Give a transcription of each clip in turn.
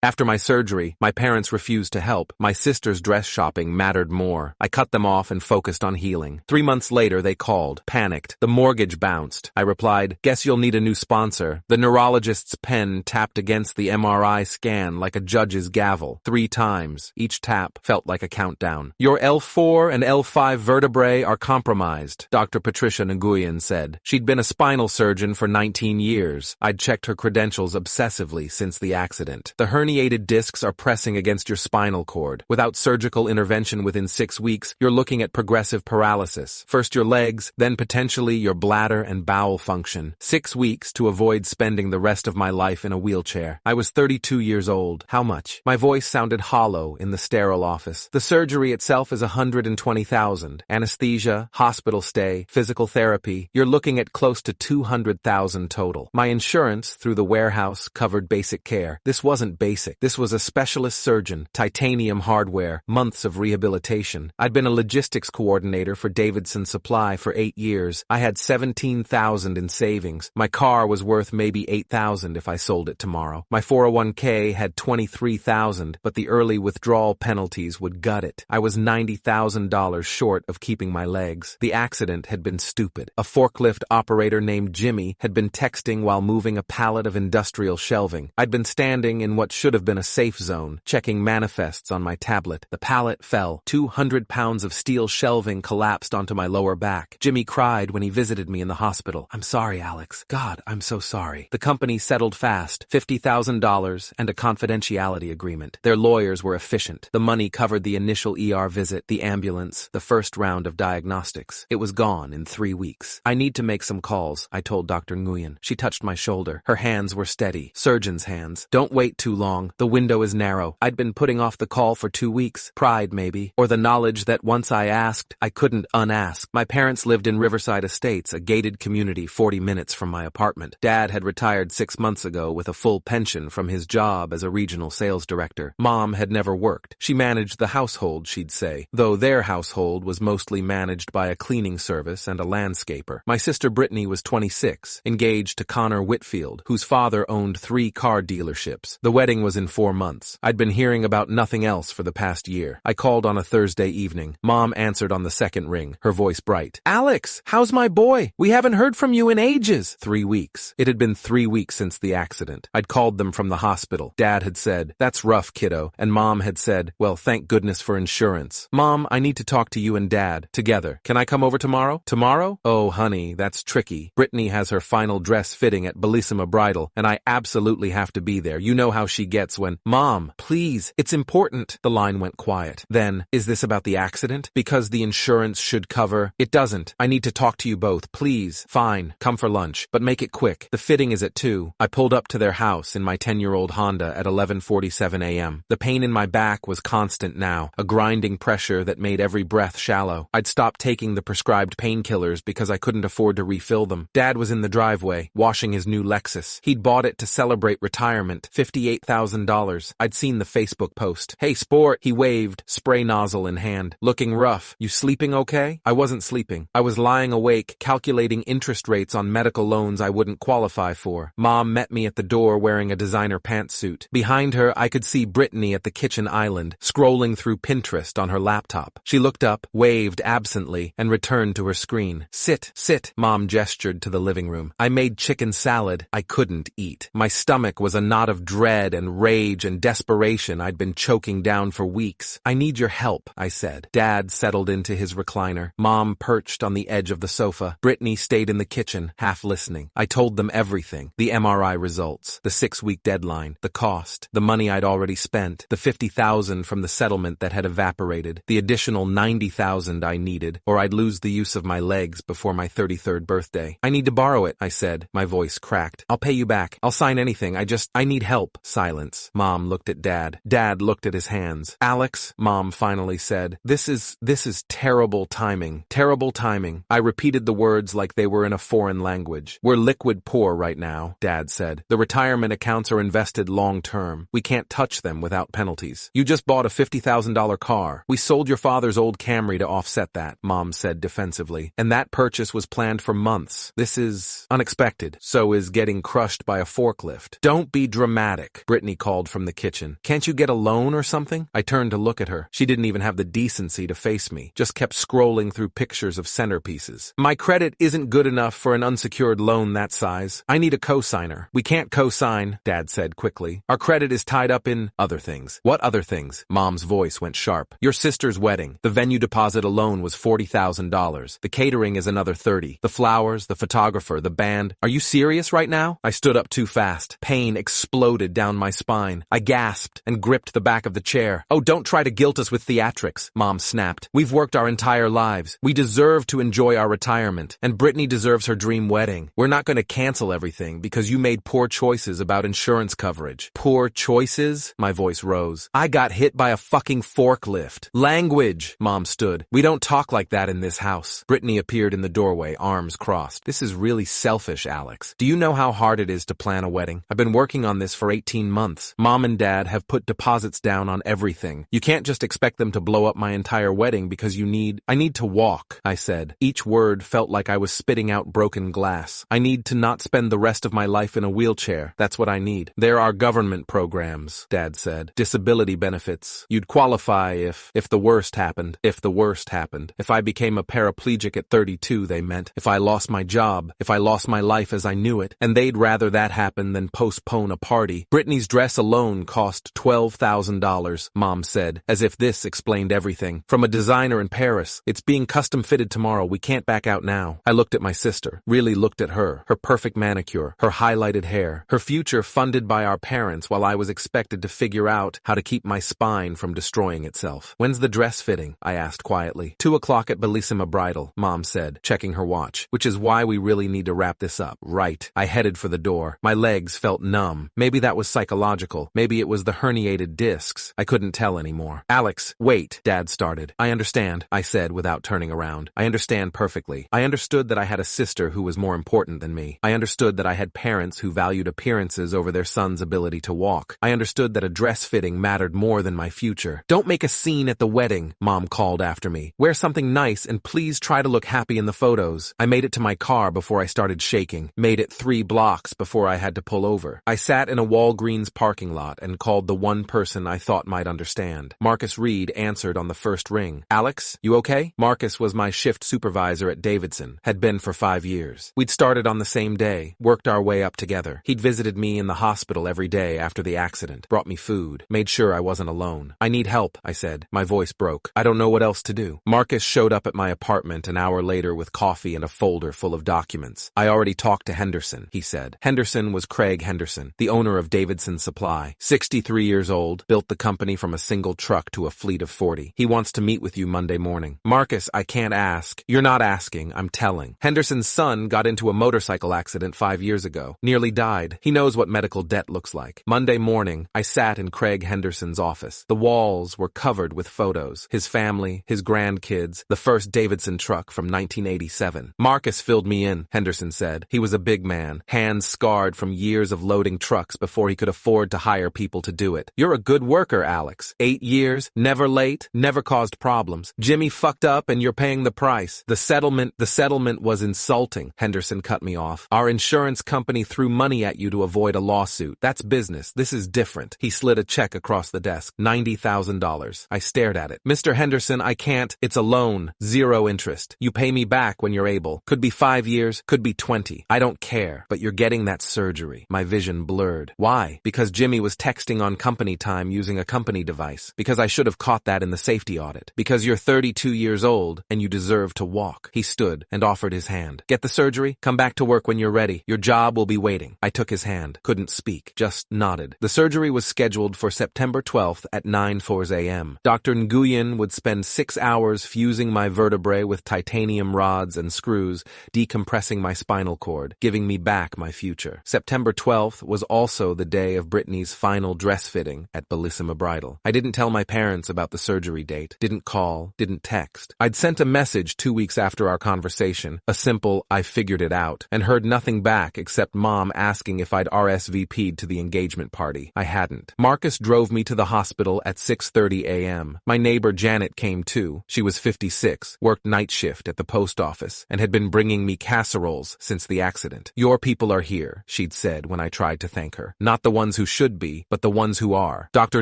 After my surgery, my parents refused to help. My sister's dress shopping mattered more. I cut them off and focused on healing. 3 months later, they called, panicked. The mortgage bounced. I replied, "Guess you'll need a new sponsor." The neurologist's pen tapped against the MRI scan like a judge's gavel. 3 times. Each tap felt like a countdown. "Your L4 and L5 vertebrae are compromised," Dr. Patricia Nguyen said. She'd been a spinal surgeon for 19 years. I'd checked her credentials obsessively since the accident. The herniated discs are pressing against your spinal cord. Without surgical intervention within 6 weeks, you're looking at progressive paralysis. First your legs, then potentially your bladder and bowel function. 6 weeks to avoid spending the rest of my life in a wheelchair. I was 32 years old. How much? My voice sounded hollow in the sterile office. The surgery itself is $120,000. Anesthesia, hospital stay, physical therapy. You're looking at close to $200,000 total. My insurance, through the warehouse, covered basic care. This wasn't basic. This was a specialist surgeon, titanium hardware, months of rehabilitation. I'd been a logistics coordinator for Davidson Supply for 8 years. I had $17,000 in savings. My car was worth maybe $8,000 if I sold it tomorrow. My 401k had $23,000, but the early withdrawal penalties would gut it. I was $90,000 short of keeping my legs. The accident had been stupid. A forklift operator named Jimmy had been texting while moving a pallet of industrial shelving. I'd been standing in what should have been a safe zone, checking manifests on my tablet. The pallet fell. 200 pounds of steel shelving collapsed onto my lower back. Jimmy cried when he visited me in the hospital. "I'm sorry, Alex. God, I'm so sorry." The company settled fast, $50,000 and a confidentiality agreement. Their lawyers were efficient. The money covered the initial ER visit, the ambulance, the first round of diagnostics. It was gone in 3 weeks. "I need to make some calls," I told Dr. Nguyen. She touched my shoulder. Her hands were steady. Surgeon's hands. "Don't wait too long. The window is narrow." I'd been putting off the call for 2 weeks. Pride, maybe. Or the knowledge that once I asked, I couldn't unask. My parents lived in Riverside Estates, a gated community 40 minutes from my apartment. Dad had retired 6 months ago with a full pension from his job as a regional sales director. Mom had never worked. She managed the household, she'd say, though their household was mostly managed by a cleaning service and a landscaper. My sister Brittany was 26, engaged to Connor Whitfield, whose father owned 3 car dealerships. The wedding was in 4 months. I'd been hearing about nothing else for the past year. I called on a Thursday evening. Mom answered on the second ring, her voice bright. "Alex, how's my boy? We haven't heard from you in ages." 3 weeks. It had been 3 weeks since the accident. I'd called them from the hospital. Dad had said, "That's rough, kiddo." And Mom had said, "Well, thank goodness for insurance." "Mom, I need to talk to you and Dad. Together. Can I come over tomorrow?" "Tomorrow? Oh, honey, that's tricky. Brittany has her final dress fitting at Bellissima Bridal, and I absolutely have to be there. You know how she gets when—" "Mom, please, it's important." The line went quiet. Then, "Is this about the accident? Because the insurance should cover—" "It doesn't. I need to talk to you both, please." "Fine, come for lunch, but make it quick. The fitting is at 2. I pulled up to their house in my 10-year-old Honda at 11:47 a.m. The pain in my back was constant now, a grinding pressure that made every breath shallow. I'd stopped taking the prescribed painkillers because I couldn't afford to refill them. Dad was in the driveway, washing his new Lexus. He'd bought it to celebrate retirement, $58,000. I'd seen the Facebook post. "Hey, sport," he waved, spray nozzle in hand. "Looking rough. You sleeping okay?" I wasn't sleeping. I was lying awake, calculating interest rates on medical loans I wouldn't qualify for. Mom met me at the door wearing a designer pantsuit. Behind her, I could see Brittany at the kitchen island, scrolling through Pinterest on her laptop. She looked up, waved absently, and returned to her screen. "Sit, sit," Mom gestured to the living room. I made chicken salad. I couldn't eat. My stomach was a knot of dread and rage and desperation I'd been choking down for weeks. "I need your help," I said. Dad settled into his recliner. Mom perched on the edge of the sofa. Brittany stayed in the kitchen, half listening. I told them everything. The MRI results, the 6-week deadline, the cost, the money I'd already spent, the $50,000 from the settlement that had evaporated, the additional $90,000 I needed, or I'd lose the use of my legs before my 33rd birthday. "I need to borrow it," I said. My voice cracked. "I'll pay you back. I'll sign anything. I need help." Silence. Mom looked at Dad. Dad looked at his hands. "Alex," Mom finally said, This is terrible timing. Terrible timing." I repeated the words like they were in a foreign language. "We're liquid poor right now," Dad said. "The retirement accounts are invested long term. We can't touch them without penalties. You just bought a $50,000 car. We sold your father's old Camry to offset that," Mom said defensively. "And that purchase was planned for months. This is unexpected. So is getting crushed by a forklift." "Don't be dramatic," Brittany Brittany called from the kitchen. Can't you get a loan or something? I turned to look at her. She didn't even have the decency to face me, just kept scrolling through pictures of centerpieces. My credit isn't good enough for an unsecured loan that size. I need a cosigner. We can't cosign, Dad said quickly. Our credit is tied up in other things. What other things? Mom's voice went sharp. Your sister's wedding. The venue deposit alone was $40,000. The catering is another $30,000. The flowers, the photographer, the band. Are you serious right now? I stood up too fast. Pain exploded down my spine. I gasped and gripped the back of the chair. Oh, don't try to guilt us with theatrics, Mom snapped. We've worked our entire lives. We deserve to enjoy our retirement, and Brittany deserves her dream wedding. We're not going to cancel everything because you made poor choices about insurance coverage. Poor choices? My voice rose. I got hit by a fucking forklift. Language! Mom stood. We don't talk like that in this house. Brittany appeared in the doorway, arms crossed. This is really selfish, Alex. Do you know how hard it is to plan a wedding? I've been working on this for 18 months. Mom and Dad have put deposits down on everything. You can't just expect them to blow up my entire wedding because I need to walk, I said. Each word felt like I was spitting out broken glass. I need to not spend the rest of my life in a wheelchair. That's what I need. There are government programs, Dad said. Disability benefits. You'd qualify if the worst happened. If the worst happened. If I became a paraplegic at 32, they meant. If I lost my job. If I lost my life as I knew it. And they'd rather that happen than postpone a party. Brittany's dress alone cost $12,000, Mom said, as if this explained everything. From a designer in Paris. It's being custom fitted tomorrow. We can't back out now. I looked at my sister. Really looked at her. Her perfect manicure. Her highlighted hair. Her future funded by our parents while I was expected to figure out how to keep my spine from destroying itself. When's the dress fitting? I asked quietly. 2:00 at Bellissima Bridal, Mom said, checking her watch. Which is why we really need to wrap this up. Right. I headed for the door. My legs felt numb. Maybe that was psychological. Maybe it was the herniated discs. I couldn't tell anymore. Alex, wait, Dad started. I understand, I said without turning around. I understand perfectly. I understood that I had a sister who was more important than me. I understood that I had parents who valued appearances over their son's ability to walk. I understood that a dress fitting mattered more than my future. Don't make a scene at the wedding, Mom called after me. Wear something nice and please try to look happy in the photos. I made it to my car before I started shaking. Made it 3 blocks before I had to pull over. I sat in a Walgreens parking lot and called the one person I thought might understand. Marcus Reed answered on the first ring. Alex, you okay? Marcus was my shift supervisor at Davidson, had been for 5 years. We'd started on the same day, worked our way up together. He'd visited me in the hospital every day after the accident, brought me food, made sure I wasn't alone. I need help, I said. My voice broke. I don't know what else to do. Marcus showed up at my apartment an hour later with coffee and a folder full of documents. I already talked to Henderson, he said. Henderson was Craig Henderson, the owner of Davidson Supply. 63 years old, built the company from a single truck to a fleet of 40. He wants to meet with you Monday morning. Marcus, I can't ask. You're not asking, I'm telling. Henderson's son got into a motorcycle accident 5 years ago. Nearly died. He knows what medical debt looks like. Monday morning, I sat in Craig Henderson's office. The walls were covered with photos. His family, his grandkids, the first Davidson truck from 1987. Marcus filled me in, Henderson said. He was a big man, hands scarred from years of loading trucks before he could afford to hire people to do it. You're a good worker, Alex. 8 years, never late, never caused problems. Jimmy fucked up and you're paying the price. The settlement was insulting, Henderson cut me off. Our insurance company threw money at you to avoid a lawsuit. That's business. This is different. He slid a check across the desk. $90,000. I stared at it. Mr. Henderson, I can't. It's a loan. 0 interest. You pay me back when you're able. Could be 5 years, could be 20. I don't care, but you're getting that surgery. My vision blurred. Why? Because Jimmy was texting on company time using a company device. Because I should have caught that in the safety audit. Because you're 32 years old and you deserve to walk. He stood and offered his hand. Get the surgery? Come back to work when you're ready. Your job will be waiting. I took his hand. Couldn't speak. Just nodded. The surgery was scheduled for September 12th at 9:04 a.m. Dr. Nguyen would spend 6 hours fusing my vertebrae with titanium rods and screws, decompressing my spinal cord, giving me back my future. September 12th was also the day of Brittany's final dress fitting at Bellissima Bridal. I didn't tell my parents about the surgery date, didn't call, didn't text. I'd sent a message 2 weeks after our conversation, a simple, I figured it out, and heard nothing back except Mom asking if I'd RSVP'd to the engagement party. I hadn't. Marcus drove me to the hospital at 6:30 a.m. My neighbor Janet came too. She was 56, worked night shift at the post office, and had been bringing me casseroles since the accident. Your people are here, she'd said when I tried to thank her. Not the ones ones who should be, but the ones who are. Dr.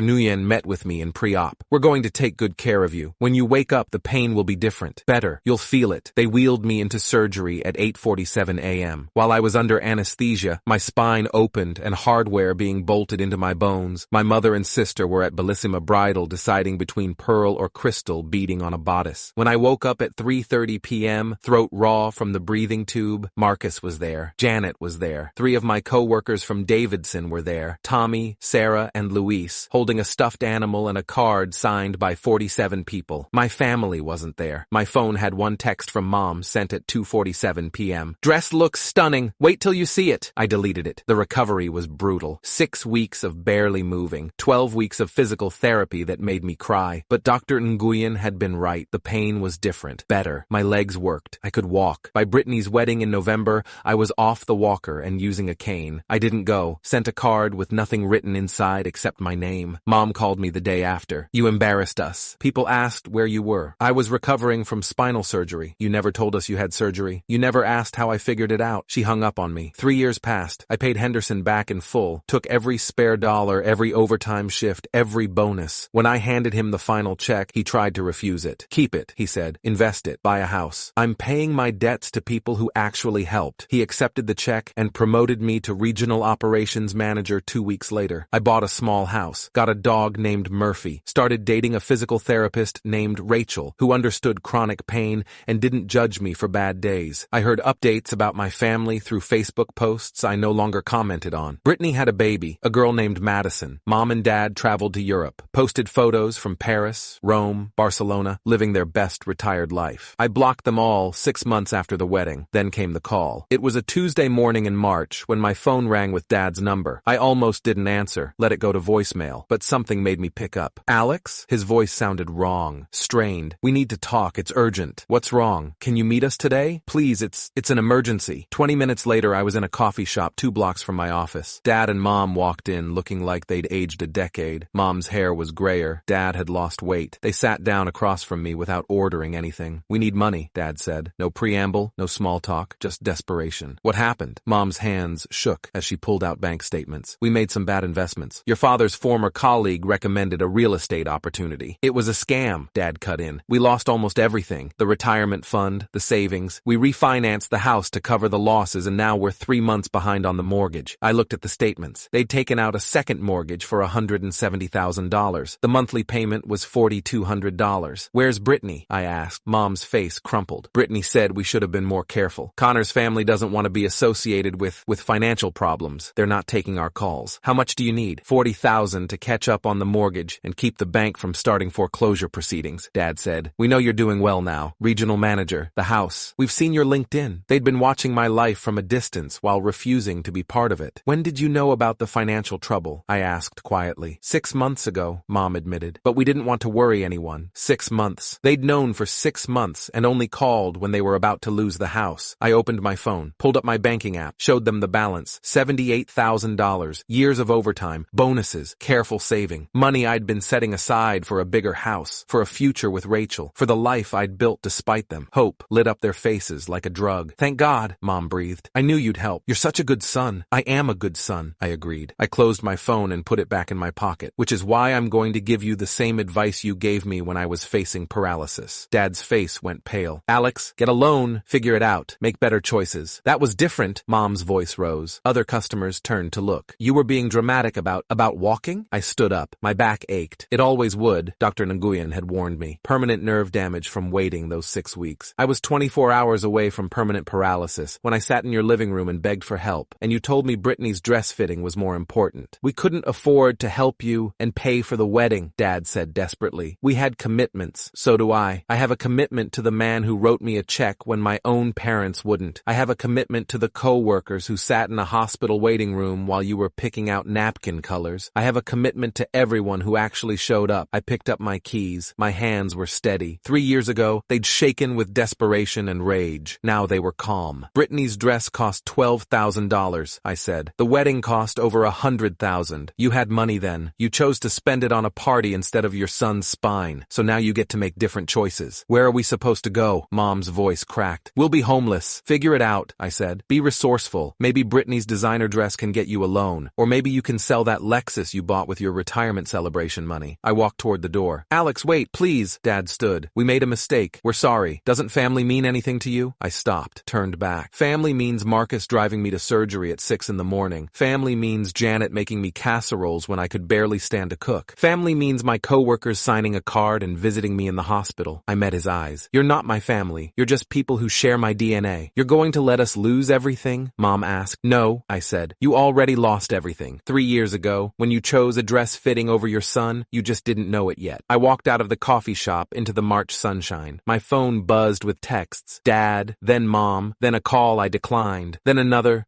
Nguyen met with me in pre-op. We're going to take good care of you. When you wake up, the pain will be different. Better. You'll feel it. They wheeled me into surgery at 8:47 a.m. While I was under anesthesia, my spine opened and hardware being bolted into my bones. My mother and sister were at Bellissima Bridal deciding between pearl or crystal beating on a bodice. When I woke up at 3:30 p.m., throat raw from the breathing tube, Marcus was there. Janet was there. 3 of my co-workers from Davidson were there. Tommy, Sarah, and Luis, holding a stuffed animal and a card signed by 47 people. My family wasn't there. My phone had one text from Mom sent at 2:47 p.m. Dress looks stunning. Wait till you see it. I deleted it. The recovery was brutal. 6 weeks of barely moving. 12 weeks of physical therapy that made me cry. But Dr. Nguyen had been right. The pain was different. Better. My legs worked. I could walk. By Brittany's wedding in November, I was off the walker and using a cane. I didn't go. Sent a card with nothing written inside except my name. Mom called me the day after. You embarrassed us. People asked where you were. I was recovering from spinal surgery. You never told us you had surgery. You never asked how I figured it out. She hung up on me. 3 years passed. I paid Henderson back in full. Took every spare dollar, every overtime shift, every bonus. When I handed him the final check, he tried to refuse it. Keep it, he said. Invest it. Buy a house. I'm paying my debts to people who actually helped. He accepted the check and promoted me to regional operations manager 2 weeks later. I bought a small house, got a dog named Murphy, started dating a physical therapist named Rachel, who understood chronic pain and didn't judge me for bad days. I heard updates about my family through Facebook posts I no longer commented on. Brittany had a baby, a girl named Madison. Mom and Dad traveled to Europe, posted photos from Paris, Rome, Barcelona, living their best retired life. I blocked them all 6 months after the wedding. Then came the call. It was a Tuesday morning in March when my phone rang with Dad's number. I almost didn't answer, let it go to voicemail, but something made me pick up. Alex? His voice sounded wrong, strained. We need to talk, it's urgent. What's wrong? Can you meet us today? Please, it's an emergency. 20 minutes later, I was in a coffee shop 2 blocks from my office. Dad and Mom walked in looking like they'd aged a decade. Mom's hair was grayer. Dad had lost weight. They sat down across from me without ordering anything. We need money, Dad said. No preamble, no small talk, just desperation. What happened? Mom's hands shook as she pulled out bank statements. We made some bad investments. Your father's former colleague recommended a real estate opportunity. It was a scam, Dad cut in. We lost almost everything. The retirement fund, the savings. We refinanced the house to cover the losses and now we're 3 months behind on the mortgage. I looked at the statements. They'd taken out a second mortgage for $170,000. The monthly payment was $4,200. Where's Brittany? I asked. Mom's face crumpled. Brittany said we should have been more careful. Connor's family doesn't want to be associated with financial problems. They're not taking our calls. How much do you need? $40,000 to catch up on the mortgage and keep the bank from starting foreclosure proceedings, Dad said. We know you're doing well now. Regional manager, the house. We've seen your LinkedIn. They'd been watching my life from a distance while refusing to be part of it. When did you know about the financial trouble? I asked quietly. 6 months ago, Mom admitted. But we didn't want to worry anyone. 6 months. They'd known for 6 months and only called when they were about to lose the house. I opened my phone, pulled up my banking app, showed them the balance. $78,000, years of overtime, bonuses, careful saving, money I'd been setting aside for a bigger house, for a future with Rachel, for the life I'd built despite them. Hope lit up their faces like a drug. Thank God, Mom breathed. I knew you'd help. You're such a good son. I am a good son, I agreed. I closed my phone and put it back in my pocket, which is why I'm going to give you the same advice you gave me when I was facing paralysis. Dad's face went pale. Alex, get a loan, figure it out, make better choices. That was different, Mom's voice rose. Other customers turned to look. You were being dramatic about walking? I stood up. My back ached. It always would, Dr. Nguyen had warned me. Permanent nerve damage from waiting those 6 weeks. I was 24 hours away from permanent paralysis when I sat in your living room and begged for help, and you told me Brittany's dress fitting was more important. We couldn't afford to help you and pay for the wedding, Dad said desperately. We had commitments. So do I. I have a commitment to the man who wrote me a check when my own parents wouldn't. I have a commitment to the co-workers who sat in a hospital waiting room while you were picking out napkin colors. I have a commitment to everyone who actually showed up. I picked up my keys. My hands were steady. 3 years ago, they'd shaken with desperation and rage. Now they were calm. Brittany's dress cost $12,000, I said. The wedding cost over $100,000. You had money then. You chose to spend it on a party instead of your son's spine. So now you get to make different choices. Where are we supposed to go? Mom's voice cracked. We'll be homeless. Figure it out, I said. Be resourceful. Maybe Brittany's designer dress can get you a loan. Or Or maybe you can sell that Lexus you bought with your retirement celebration money. I walked toward the door. Alex, wait, please. Dad stood. We made a mistake. We're sorry. Doesn't family mean anything to you? I stopped, turned back. Family means Marcus driving me to surgery at 6 in the morning. Family means Janet making me casseroles when I could barely stand to cook. Family means my coworkers signing a card and visiting me in the hospital. I met his eyes. You're not my family. You're just people who share my DNA. You're going to let us lose everything? Mom asked. No, I said. You already lost everything. 3 years ago, when you chose a dress fitting over your son, you just didn't know it yet. I walked out of the coffee shop into the March sunshine. My phone buzzed with texts. Dad, then Mom, then a call I declined, then another.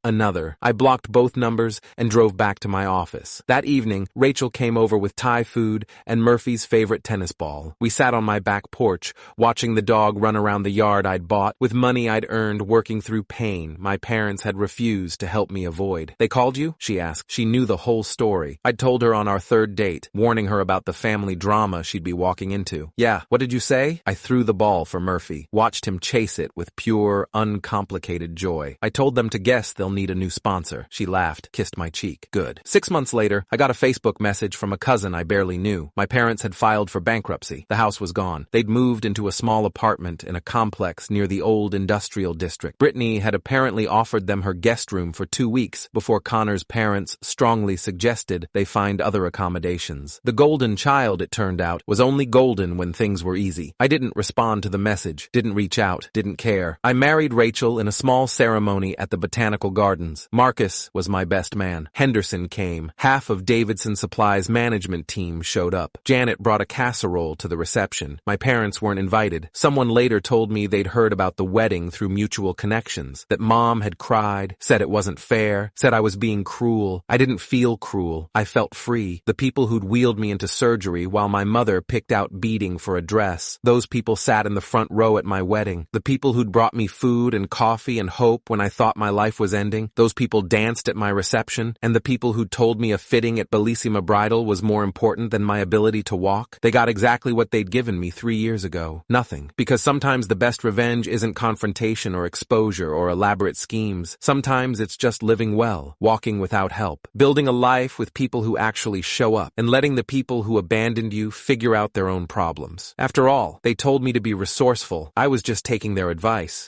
I blocked both numbers and drove back to my office. That evening, Rachel came over with Thai food and Murphy's favorite tennis ball. We sat on my back porch, watching the dog run around the yard I'd bought with money I'd earned working through pain my parents had refused to help me avoid. They called you? She asked. She knew the whole story. I'd told her on our third date, warning her about the family drama she'd be walking into. Yeah, what did you say? I threw the ball for Murphy, watched him chase it with pure, uncomplicated joy. I told them to guess they'll need a new sponsor. She laughed, kissed my cheek. Good. 6 months later, I got a Facebook message from a cousin I barely knew. My parents had filed for bankruptcy. The house was gone. They'd moved into a small apartment in a complex near the old industrial district. Brittany had apparently offered them her guest room for 2 weeks before Connor's parents strongly suggested they find other accommodations. The golden child, it turned out, was only golden when things were easy. I didn't respond to the message, didn't reach out, didn't care. I married Rachel in a small ceremony at the Botanical Gardens. Marcus was my best man. Henderson came. Half of Davidson Supply's management team showed up. Janet brought a casserole to the reception. My parents weren't invited. Someone later told me they'd heard about the wedding through mutual connections, that Mom had cried, said it wasn't fair, said I was being cruel. I didn't feel cruel. I felt free. The people who'd wheeled me into surgery while my mother picked out beading for a dress, those people sat in the front row at my wedding. The people who'd brought me food and coffee and hope when I thought my life was ending, those people danced at my reception, and the people who'd told me a fitting at Bellissima Bridal was more important than my ability to walk, they got exactly what they'd given me 3 years ago. Nothing. Because sometimes the best revenge isn't confrontation or exposure or elaborate schemes. Sometimes it's just living well, walking without help, building a life with people who actually show up, and letting the people who abandoned you figure out their own problems. After all, they told me to be resourceful. I was just taking their advice.